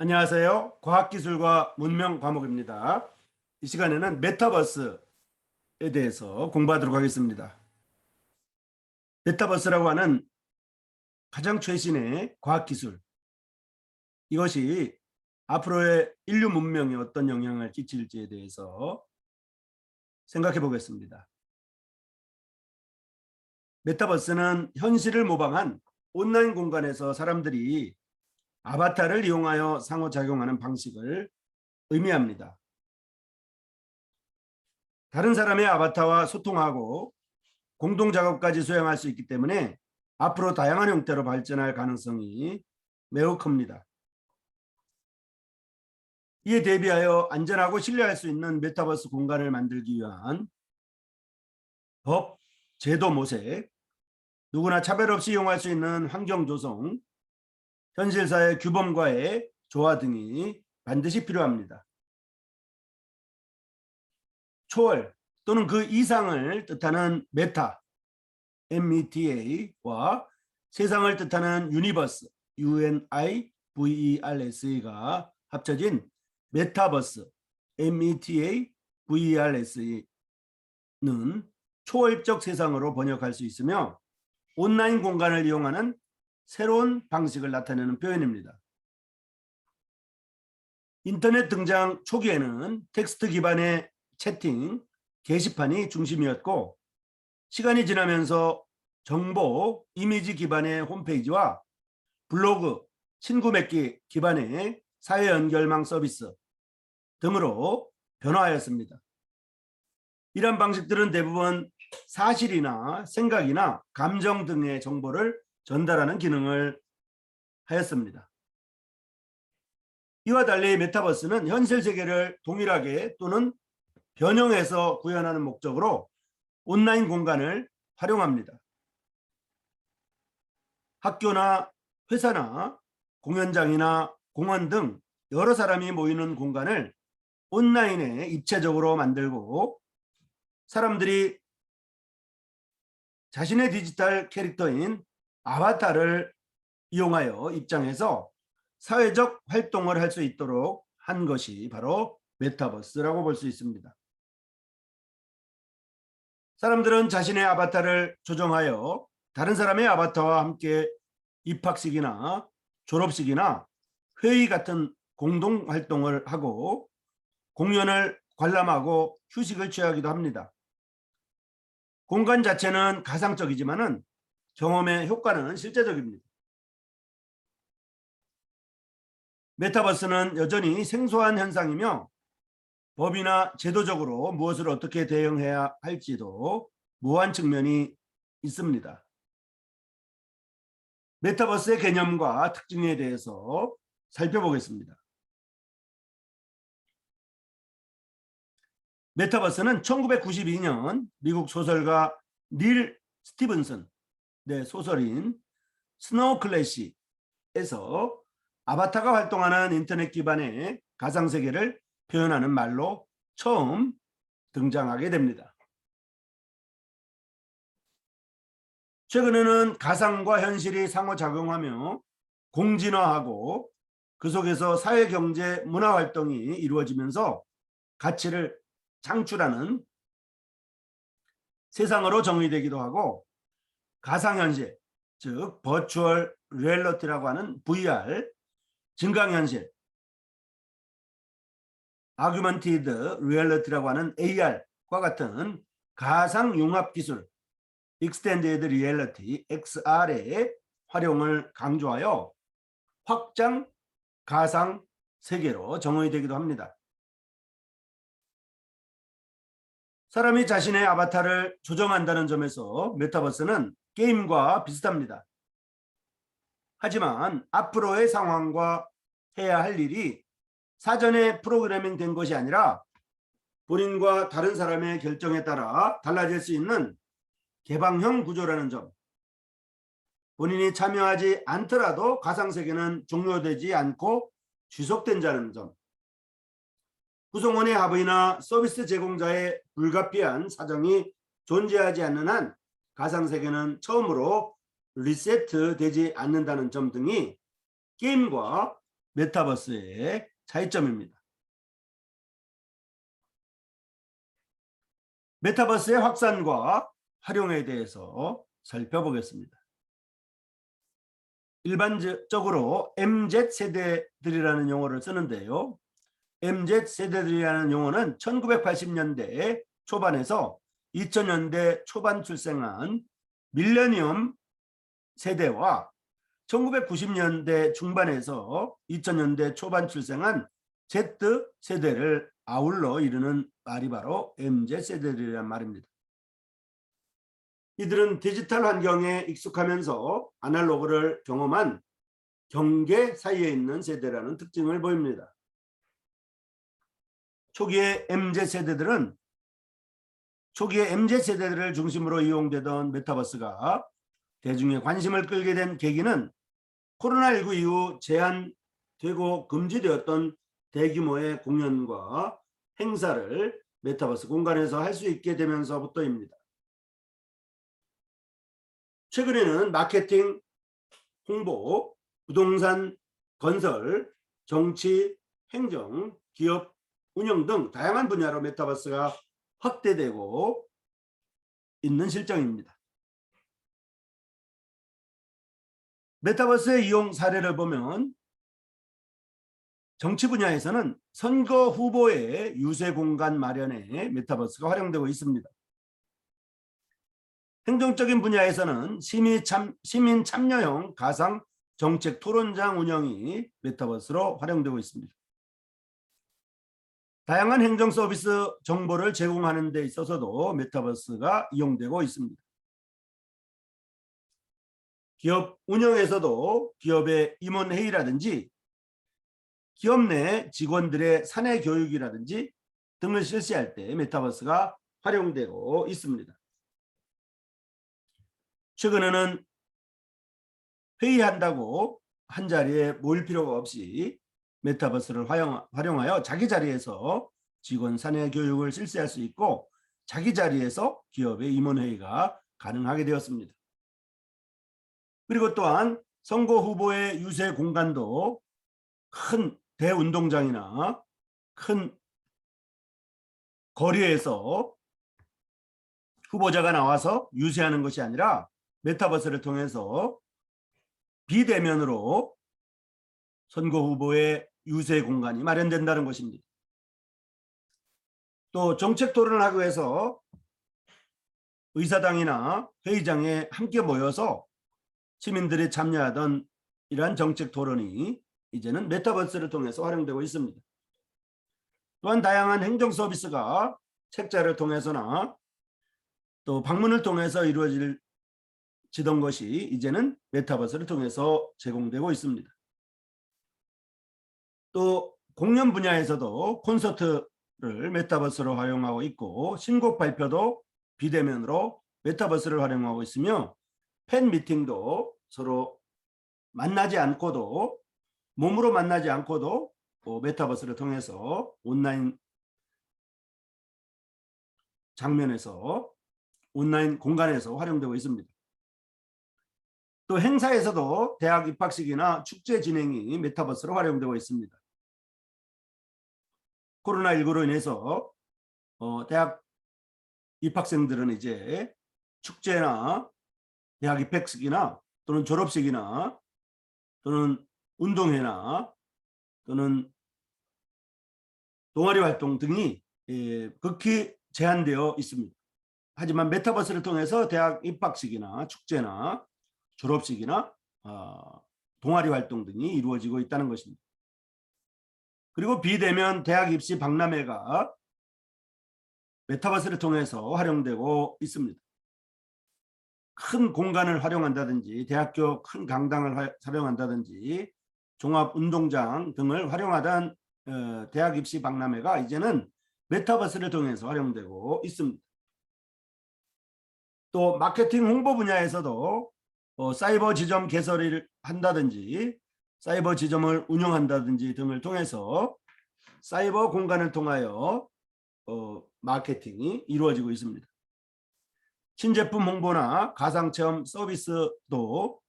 안녕하세요. 과학기술과 문명 과목입니다. 이 시간에는 메타버스에 대해서 공부하도록 하겠습니다. 메타버스라고 하는 가장 최신의 과학기술, 이것이 앞으로의 인류 문명에 어떤 영향을 끼칠지에 대해서 생각해 보겠습니다. 메타버스는 현실을 모방한 온라인 공간에서 사람들이 아바타를 이용하여 상호작용하는 방식을 의미합니다. 다른 사람의 아바타와 소통하고 공동작업까지 수행할 수 있기 때문에 앞으로 다양한 형태로 발전할 가능성이 매우 큽니다. 이에 대비하여 안전하고 신뢰할 수 있는 메타버스 공간을 만들기 위한 법, 제도 모색, 누구나 차별 없이 이용할 수 있는 환경 조성, 현실사회 규범과의 조화 등이 반드시 필요합니다. 초월 또는 그 이상을 뜻하는 메타, META와 세상을 뜻하는 유니버스, UNIVERS가 합쳐진 메타버스, METAVERS는 초월적 세상으로 번역할 수 있으며 온라인 공간을 이용하는 새로운 방식을 나타내는 표현입니다. 인터넷 등장 초기에는 텍스트 기반의 채팅, 게시판이 중심이었고 시간이 지나면서 정보, 이미지 기반의 홈페이지와 블로그, 친구 맺기 기반의 사회 연결망 서비스 등으로 변화하였습니다. 이러한 방식들은 대부분 사실이나 생각이나 감정 등의 정보를 전달하는 기능을 하였습니다. 이와 달리 메타버스는 현실 세계를 동일하게 또는 변형해서 구현하는 목적으로 온라인 공간을 활용합니다. 학교나 회사나 공연장이나 공원 등 여러 사람이 모이는 공간을 온라인에 입체적으로 만들고 사람들이 자신의 디지털 캐릭터인 아바타를 이용하여 입장해서 사회적 활동을 할 수 있도록 한 것이 바로 메타버스라고 볼 수 있습니다. 사람들은 자신의 아바타를 조정하여 다른 사람의 아바타와 함께 입학식이나 졸업식이나 회의 같은 공동 활동을 하고 공연을 관람하고 휴식을 취하기도 합니다. 공간 자체는 가상적이지만은 경험의 효과는 실제적입니다. 메타버스는 여전히 생소한 현상이며 법이나 제도적으로 무엇을 어떻게 대응해야 할지도 모호한 측면이 있습니다. 메타버스의 개념과 특징에 대해서 살펴보겠습니다. 메타버스는 1992년 미국 소설가 닐 스티븐슨의 소설인 스노우 클래시에서 아바타가 활동하는 인터넷 기반의 가상세계를 표현하는 말로 처음 등장하게 됩니다. 최근에는 가상과 현실이 상호작용하며 공진화하고 그 속에서 사회, 경제, 문화 활동이 이루어지면서 가치를 창출하는 세상으로 정의되기도 하고 가상현실, 즉 버추얼 리얼리티라고 하는 VR, 증강현실, 아규먼티드 리얼리티라고 하는 AR과 같은 가상융합기술, 익스텐디드 리얼리티 XR의 활용을 강조하여 확장 가상 세계로 정의되기도 합니다. 사람이 자신의 아바타를 조정한다는 점에서 메타버스는 게임과 비슷합니다. 하지만 앞으로의 상황과 해야 할 일이 사전에 프로그래밍 된 것이 아니라 본인과 다른 사람의 결정에 따라 달라질 수 있는 개방형 구조라는 점, 본인이 참여하지 않더라도 가상세계는 종료되지 않고 지속된다는 점, 구성원의 합의나 서비스 제공자의 불가피한 사정이 존재하지 않는 한 가상세계는 처음으로 리세트되지 않는다는 점 등이 게임과 메타버스의 차이점입니다. 메타버스의 확산과 활용에 대해서 살펴보겠습니다. 일반적으로 MZ세대들이라는 용어를 쓰는데요. MZ세대들이라는 용어는 1980년대 초반에서 2000년대 초반 출생한 밀레니엄 세대와 1990년대 중반에서 2000년대 초반 출생한 Z세대를 아울러 이르는 말이 바로 MZ세대들이란 말입니다. 이들은 디지털 환경에 익숙하면서 아날로그를 경험한 경계 사이에 있는 세대라는 특징을 보입니다. 초기에 MZ세대들을 중심으로 이용되던 메타버스가 대중의 관심을 끌게 된 계기는 코로나19 이후 제한되고 금지되었던 대규모의 공연과 행사를 메타버스 공간에서 할 수 있게 되면서부터입니다. 최근에는 마케팅, 홍보, 부동산, 건설, 정치, 행정, 기업, 운영 등 다양한 분야로 메타버스가 확대되고 있는 실정입니다. 메타버스의 이용 사례를 보면 정치 분야에서는 선거 후보의 유세 공간 마련에 메타버스가 활용되고 있습니다. 행정적인 분야에서는 시민 참여형 가상 정책 토론장 운영이 메타버스로 활용되고 있습니다. 다양한 행정 서비스 정보를 제공하는 데 있어서도 메타버스가 이용되고 있습니다. 기업 운영에서도 기업의 임원회의라든지 기업 내 직원들의 사내 교육이라든지 등을 실시할 때 메타버스가 활용되고 있습니다. 최근에는 회의한다고 한 자리에 모일 필요가 없이 메타버스를 활용하여 자기 자리에서 직원 사내 교육을 실시할 수 있고 자기 자리에서 기업의 임원회의가 가능하게 되었습니다. 그리고 또한 선거 후보의 유세 공간도 큰 대운동장이나 큰 거리에서 후보자가 나와서 유세하는 것이 아니라 메타버스를 통해서 비대면으로 선거 후보의 유세 공간이 마련된다는 것입니다. 또 정책 토론을 하기 위해서 의사당이나 회의장에 함께 모여서 시민들이 참여하던 이러한 정책 토론이 이제는 메타버스를 통해서 활용되고 있습니다. 또한 다양한 행정 서비스가 책자를 통해서나 또 방문을 통해서 이루어지던 것이 이제는 메타버스를 통해서 제공되고 있습니다. 또 공연 분야에서도 콘서트를 메타버스로 활용하고 있고 신곡 발표도 비대면으로 메타버스를 활용하고 있으며 팬 미팅도 서로 만나지 않고도 몸으로 만나지 않고도 메타버스를 통해서 온라인 장면에서 온라인 공간에서 활용되고 있습니다. 또 행사에서도 대학 입학식이나 축제 진행이 메타버스로 활용되고 있습니다. 코로나19로 인해서 대학 입학생들은 이제 축제나 대학 입학식이나 또는 졸업식이나 또는 운동회나 또는 동아리 활동 등이 극히 제한되어 있습니다. 하지만 메타버스를 통해서 대학 입학식이나 축제나 졸업식이나 동아리 활동 등이 이루어지고 있다는 것입니다. 그리고 비대면 대학 입시 박람회가 메타버스를 통해서 활용되고 있습니다. 큰 공간을 활용한다든지 대학교 큰 강당을 활용한다든지 종합운동장 등을 활용하던 대학 입시 박람회가 이제는 메타버스를 통해서 활용되고 있습니다. 또 마케팅 홍보 분야에서도 사이버 지점 개설을 한다든지 사이버 지점을 운영한다든지 등을 통해서 사이버 공간을 통하여 마케팅이 이루어지고 있습니다. 신제품 홍보나 가상체험 서비스도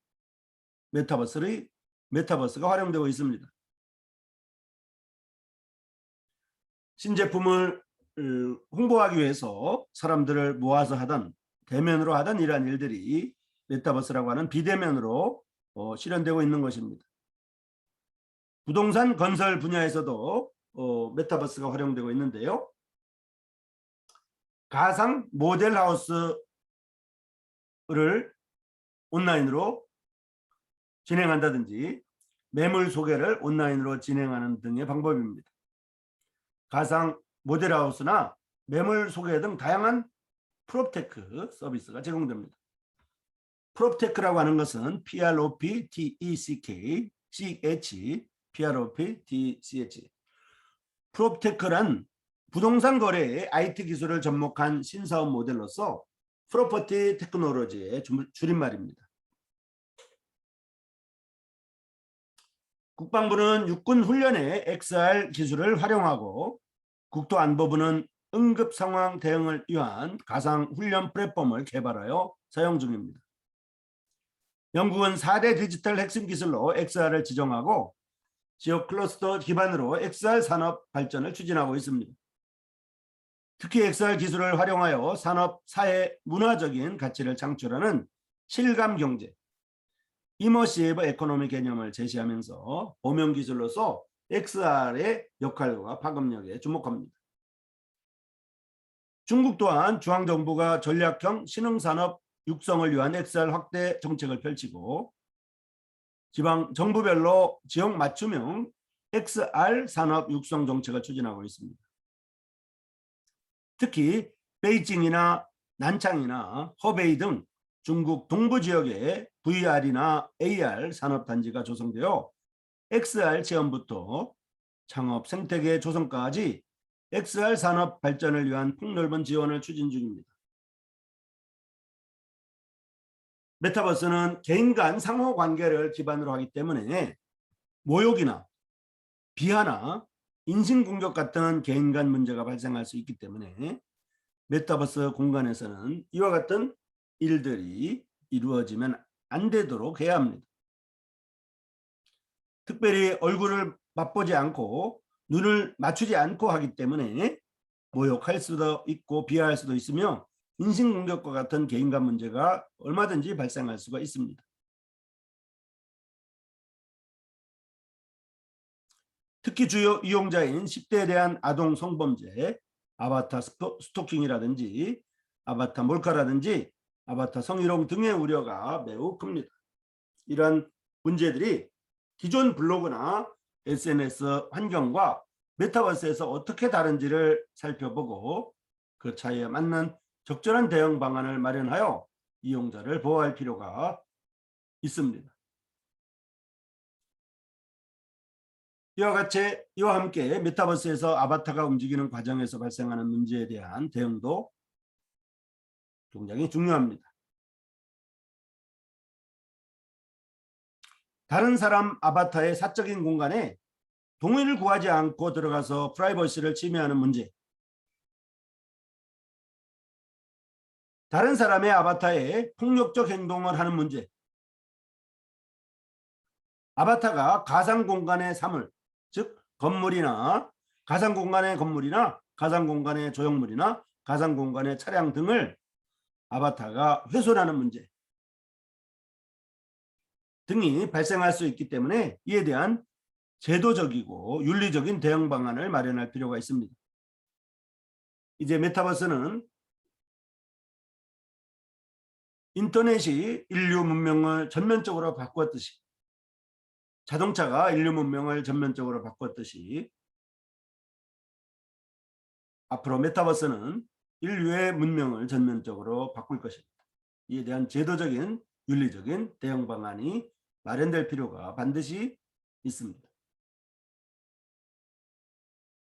메타버스가 활용되고 있습니다. 신제품을 홍보하기 위해서 사람들을 모아서 하던 대면으로 하던 이러한 일들이 메타버스라고 하는 비대면으로 실현되고 있는 것입니다. 부동산 건설 분야에서도 메타버스가 활용되고 있는데요. 가상 모델하우스를 온라인으로 진행한다든지 매물 소개를 온라인으로 진행하는 등의 방법입니다. 가상 모델하우스나 매물 소개 등 다양한 프롭테크 서비스가 제공됩니다. 프롭테크라고 하는 것은 PROPTECH 프롭테크란 부동산 거래의 IT 기술을 접목한 신사업 모델로서 프로퍼티 테크놀로지의 줄임말입니다. 국방부는 육군 훈련에 XR 기술을 활용하고 국토안보부는 응급 상황 대응을 위한 가상 훈련 플랫폼을 개발하여 사용 중입니다. 영국은 4대 디지털 핵심 기술로 XR을 지정하고 지역 클러스터 기반으로 XR 산업 발전을 추진하고 있습니다. 특히 XR 기술을 활용하여 산업, 사회, 문화적인 가치를 창출하는 실감 경제, 이머시브 에코노미 개념을 제시하면서 범용 기술로서 XR의 역할과 파급력에 주목합니다. 중국 또한 중앙정부가 전략형 신흥산업 육성을 위한 XR 확대 정책을 펼치고 지방 정부별로 지역 맞춤형 XR 산업 육성 정책을 추진하고 있습니다. 특히 베이징이나 난창이나 허베이 등 중국 동부 지역에 VR이나 AR 산업단지가 조성되어 XR 체험부터 창업 생태계 조성까지 XR 산업 발전을 위한 폭넓은 지원을 추진 중입니다. 메타버스는 개인 간 상호 관계를 기반으로 하기 때문에 모욕이나 비하나 인신공격 같은 개인 간 문제가 발생할 수 있기 때문에 메타버스 공간에서는 이와 같은 일들이 이루어지면 안 되도록 해야 합니다. 특별히 얼굴을 맛보지 않고 눈을 맞추지 않고 하기 때문에 모욕할 수도 있고 비하할 수도 있으며 인신공격과 같은 개인 간 문제가 얼마든지 발생할 수가 있습니다. 특히 주요 이용자인 10대에 대한 아동 성범죄, 아바타 스토킹이라든지 아바타 몰카라든지 아바타 성희롱 등의 우려가 매우 큽니다. 이런 문제들이 기존 블로그나 SNS 환경과 메타버스에서 어떻게 다른지를 살펴보고 그 차이에 맞는 적절한 대응 방안을 마련하여 이용자를 보호할 필요가 있습니다. 이와 함께 메타버스에서 아바타가 움직이는 과정에서 발생하는 문제에 대한 대응도 굉장히 중요합니다. 다른 사람 아바타의 사적인 공간에 동의를 구하지 않고 들어가서 프라이버시를 침해하는 문제, 다른 사람의 아바타에 폭력적 행동을 하는 문제, 아바타가 가상 공간의 사물, 즉 건물이나 가상 공간의 건물이나 가상 공간의 조형물이나 가상 공간의 차량 등을 아바타가 훼손하는 문제 등이 발생할 수 있기 때문에 이에 대한 제도적이고 윤리적인 대응 방안을 마련할 필요가 있습니다. 이제 메타버스는 인터넷이 인류 문명을 전면적으로 바꾸었듯이 자동차가 인류 문명을 전면적으로 바꾸었듯이 앞으로 메타버스는 인류의 문명을 전면적으로 바꿀 것입니다. 이에 대한 제도적인 윤리적인 대응 방안이 마련될 필요가 반드시 있습니다.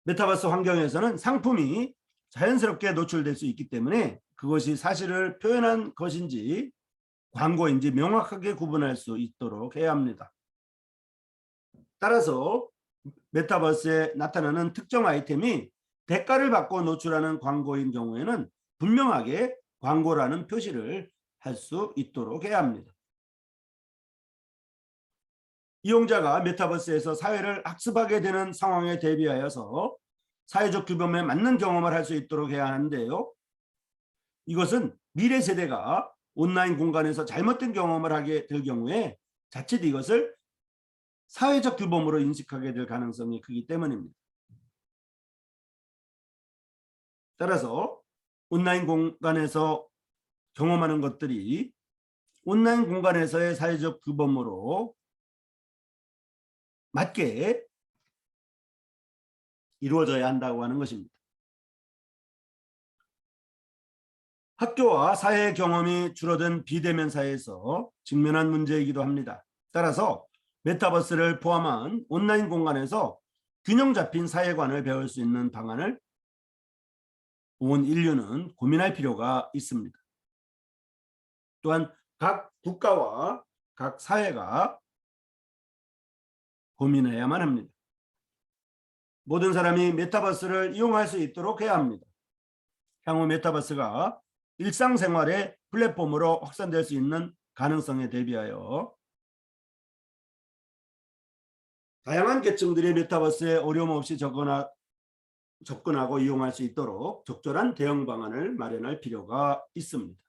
메타버스 환경에서는 상품이 자연스럽게 노출될 수 있기 때문에 그것이 사실을 표현한 것인지 광고인지 명확하게 구분할 수 있도록 해야 합니다. 따라서 메타버스에 나타나는 특정 아이템이 대가를 받고 노출하는 광고인 경우에는 분명하게 광고라는 표시를 할 수 있도록 해야 합니다. 이용자가 메타버스에서 사회를 학습하게 되는 상황에 대비하여서 사회적 규범에 맞는 경험을 할 수 있도록 해야 하는데요. 이것은 미래 세대가 온라인 공간에서 잘못된 경험을 하게 될 경우에 자칫 이것을 사회적 규범으로 인식하게 될 가능성이 크기 때문입니다. 따라서 온라인 공간에서 경험하는 것들이 온라인 공간에서의 사회적 규범으로 맞게 이루어져야 한다고 하는 것입니다. 학교와 사회 경험이 줄어든 비대면 사회에서 직면한 문제이기도 합니다. 따라서 메타버스를 포함한 온라인 공간에서 균형 잡힌 사회관을 배울 수 있는 방안을 온 인류는 고민할 필요가 있습니다. 또한 각 국가와 각 사회가 고민해야만 합니다. 모든 사람이 메타버스를 이용할 수 있도록 해야 합니다. 향후 메타버스가 일상생활의 플랫폼으로 확산될 수 있는 가능성에 대비하여 다양한 계층들이 메타버스에 어려움 없이 접근하고 이용할 수 있도록 적절한 대응 방안을 마련할 필요가 있습니다.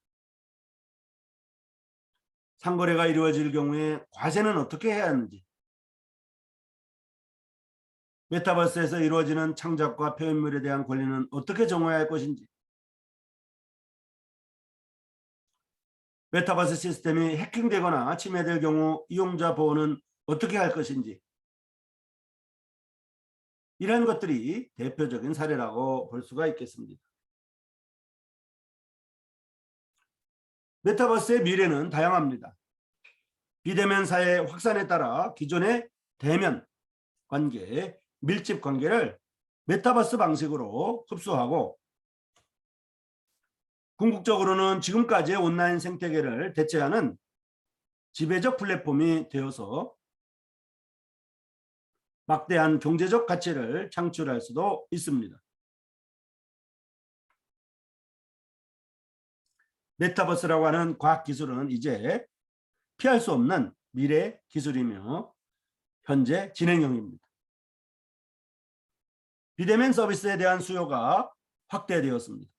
상거래가 이루어질 경우에 과세는 어떻게 해야 하는지, 메타버스에서 이루어지는 창작과 표현물에 대한 권리는 어떻게 정해야 할 것인지, 메타버스 시스템이 해킹되거나 침해될 경우 이용자 보호는 어떻게 할 것인지, 이런 것들이 대표적인 사례라고 볼 수가 있겠습니다. 메타버스의 미래는 다양합니다. 비대면 사회 확산에 따라 기존의 대면 관계, 밀집 관계를 메타버스 방식으로 흡수하고 궁극적으로는 지금까지의 온라인 생태계를 대체하는 지배적 플랫폼이 되어서 막대한 경제적 가치를 창출할 수도 있습니다. 메타버스라고 하는 과학기술은 이제 피할 수 없는 미래 기술이며 현재 진행형입니다. 비대면 서비스에 대한 수요가 확대되었습니다.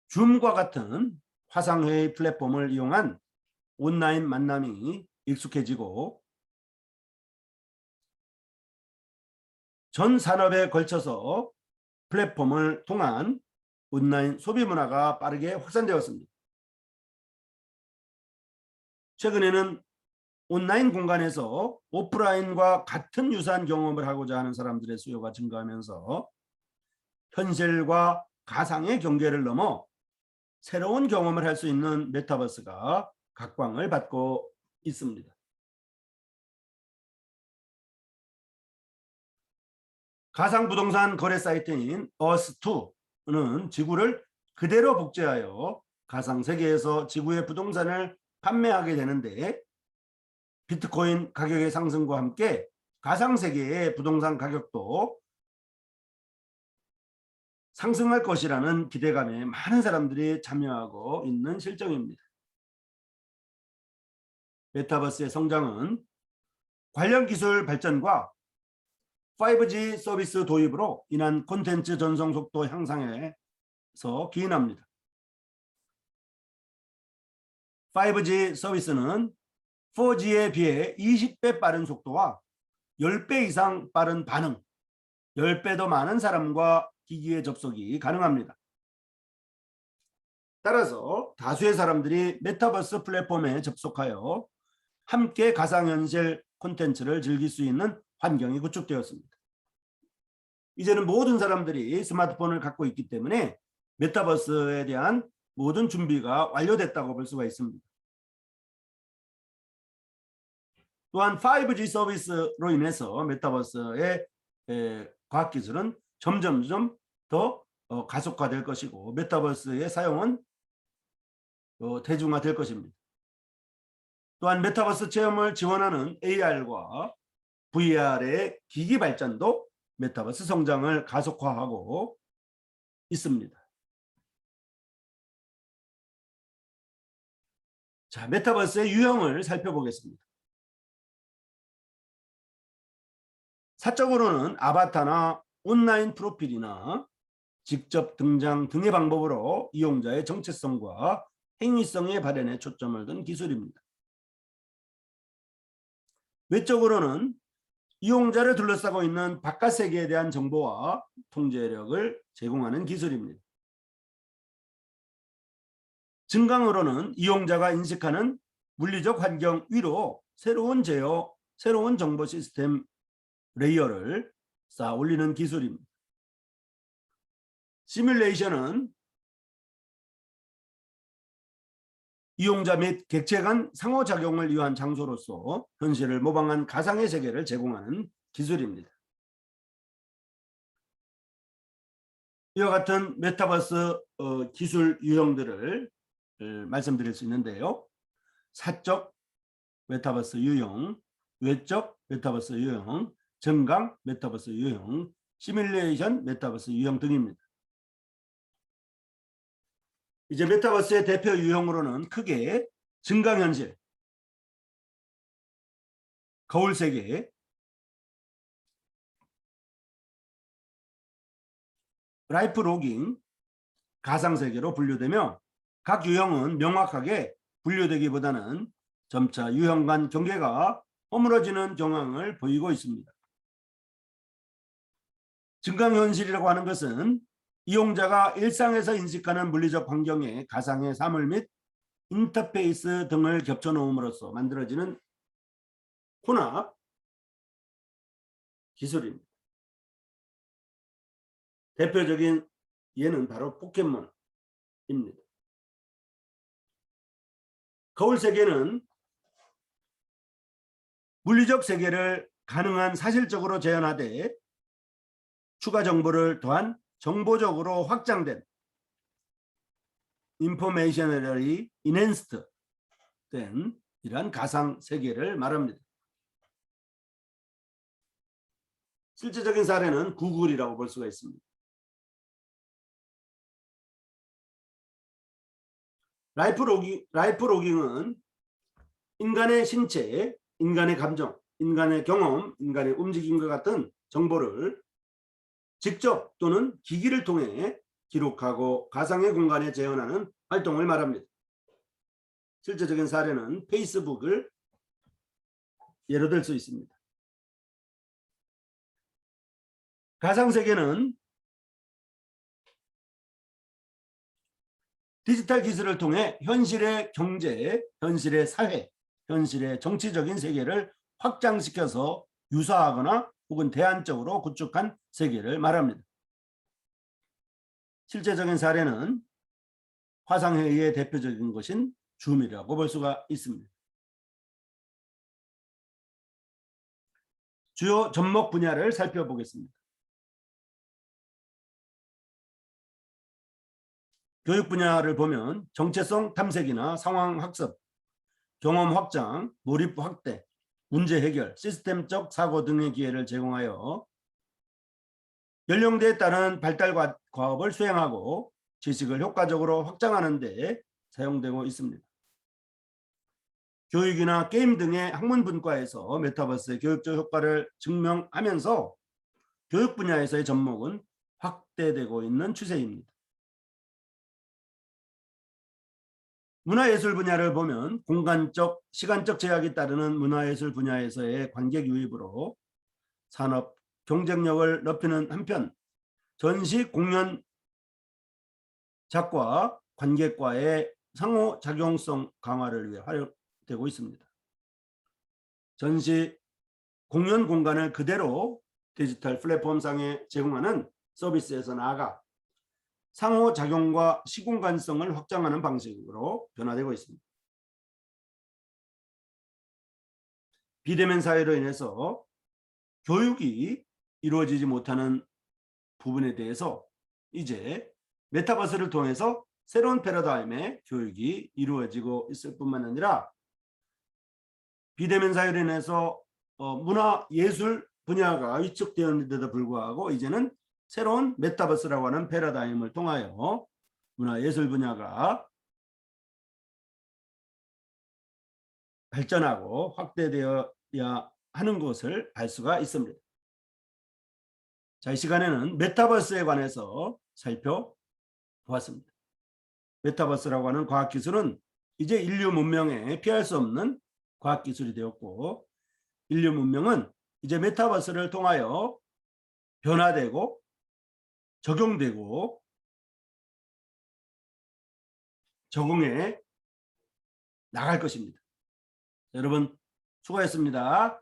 줌과 같은 화상회의 플랫폼을 이용한 온라인 만남이 익숙해지고 전 산업에 걸쳐서 플랫폼을 통한 온라인 소비 문화가 빠르게 확산되었습니다. 최근에는 온라인 공간에서 오프라인과 같은 유사한 경험을 하고자 하는 사람들의 수요가 증가하면서 현실과 가상의 경계를 넘어 새로운 경험을 할 수 있는 메타버스가 각광을 받고 있습니다. 가상 부동산 거래 사이트인 어스2는 지구를 그대로 복제하여 가상 세계에서 지구의 부동산을 판매하게 되는데 비트코인 가격의 상승과 함께 가상 세계의 부동산 가격도 상승할 것이라는 기대감에 많은 사람들이 참여하고 있는 실정입니다. 메타버스의 성장은 관련 기술 발전과 5G 서비스 도입으로 인한 콘텐츠 전송 속도 향상에서 기인합니다. 5G 서비스는 4G에 비해 20배 빠른 속도와 10배 이상 빠른 반응, 10배 더 많은 사람과 기기의 접속이 가능합니다. 따라서 다수의 사람들이 메타버스 플랫폼에 접속하여 함께 가상현실 콘텐츠를 즐길 수 있는 환경이 구축되었습니다. 이제는 모든 사람들이 스마트폰을 갖고 있기 때문에 메타버스에 대한 모든 준비가 완료됐다고 볼 수가 있습니다. 또한 5G 서비스로 인해서 메타버스의 과학기술은 점점 더 가속화될 것이고 메타버스의 사용은 대중화될 것입니다. 또한 메타버스 체험을 지원하는 AR과 VR의 기기 발전도 메타버스 성장을 가속화하고 있습니다. 자, 메타버스의 유형을 살펴보겠습니다. 사적으로는 아바타나 온라인 프로필이나 직접 등장 등의 방법으로 이용자의 정체성과 행위성의 발현에 초점을 둔 기술입니다. 외적으로는 이용자를 둘러싸고 있는 바깥 세계에 대한 정보와 통제력을 제공하는 기술입니다. 증강으로는 이용자가 인식하는 물리적 환경 위로 새로운 제어, 새로운 정보 시스템 레이어를 쌓아 올리는 기술입니다. 시뮬레이션은 이용자 및 객체 간 상호작용을 위한 장소로서 현실을 모방한 가상의 세계를 제공하는 기술입니다. 이와 같은 메타버스 기술 유형들을 말씀드릴 수 있는데요. 사적 메타버스 유형, 외적 메타버스 유형, 증강 메타버스 유형, 시뮬레이션 메타버스 유형 등입니다. 이제 메타버스의 대표 유형으로는 크게 증강현실, 거울세계, 라이프 로깅, 가상세계로 분류되며 각 유형은 명확하게 분류되기보다는 점차 유형 간 경계가 허물어지는 경향을 보이고 있습니다. 증강현실이라고 하는 것은 이용자가 일상에서 인식하는 물리적 환경에 가상의 사물 및 인터페이스 등을 겹쳐놓음으로써 만들어지는 혼합 기술입니다. 대표적인 예는 바로 포켓몬입니다. 거울 세계는 물리적 세계를 가능한 사실적으로 재현하되 추가 정보를 더한 정보적으로 확장된 informationally enhanced 된 이러한 가상 세계를 말합니다. 실제적인 사례는 구글이라고 볼 수가 있습니다. 라이프 로깅은 인간의 신체, 인간의 감정, 인간의 경험, 인간의 움직임과 같은 정보를 직접 또는 기기를 통해 기록하고 가상의 공간에 재현하는 활동을 말합니다. 실제적인 사례는 페이스북을 예로 들 수 있습니다. 가상세계는 디지털 기술을 통해 현실의 경제, 현실의 사회, 현실의 정치적인 세계를 확장시켜서 유사하거나 혹은 대안적으로 구축한 세계를 말합니다. 실제적인 사례는 화상회의의 대표적인 것인 줌이라고 볼 수가 있습니다. 주요 접목 분야를 살펴보겠습니다. 교육 분야를 보면 정체성 탐색이나 상황 학습, 경험 확장, 몰입 확대, 문제 해결, 시스템적 사고 등의 기회를 제공하여 연령대에 따른 발달 과업을 수행하고 지식을 효과적으로 확장하는 데 사용되고 있습니다. 교육이나 게임 등의 학문 분과에서 메타버스의 교육적 효과를 증명하면서 교육 분야에서의 접목은 확대되고 있는 추세입니다. 문화예술 분야를 보면 공간적, 시간적 제약이 따르는 문화예술 분야에서의 관객 유입으로 산업 경쟁력을 높이는 한편 전시 공연 작과 관객과의 상호작용성 강화를 위해 활용되고 있습니다. 전시 공연 공간을 그대로 디지털 플랫폼상에 제공하는 서비스에서 나아가 상호작용과 시공간성을 확장하는 방식으로 변화되고 있습니다. 비대면 사회로 인해서 교육이 이루어지지 못하는 부분에 대해서 이제 메타버스를 통해서 새로운 패러다임의 교육이 이루어지고 있을 뿐만 아니라 비대면 사회로 인해서 문화 예술 분야가 위축되었는데도 불구하고 이제는 새로운 메타버스라고 하는 패러다임을 통하여 문화예술 분야가 발전하고 확대되어야 하는 것을 알 수가 있습니다. 자, 이 시간에는 메타버스에 관해서 살펴보았습니다. 메타버스라고 하는 과학기술은 이제 인류 문명에 피할 수 없는 과학기술이 되었고, 인류 문명은 이제 메타버스를 통하여 변화되고 적용되고 적응해 나갈 것입니다. 여러분 수고하셨습니다.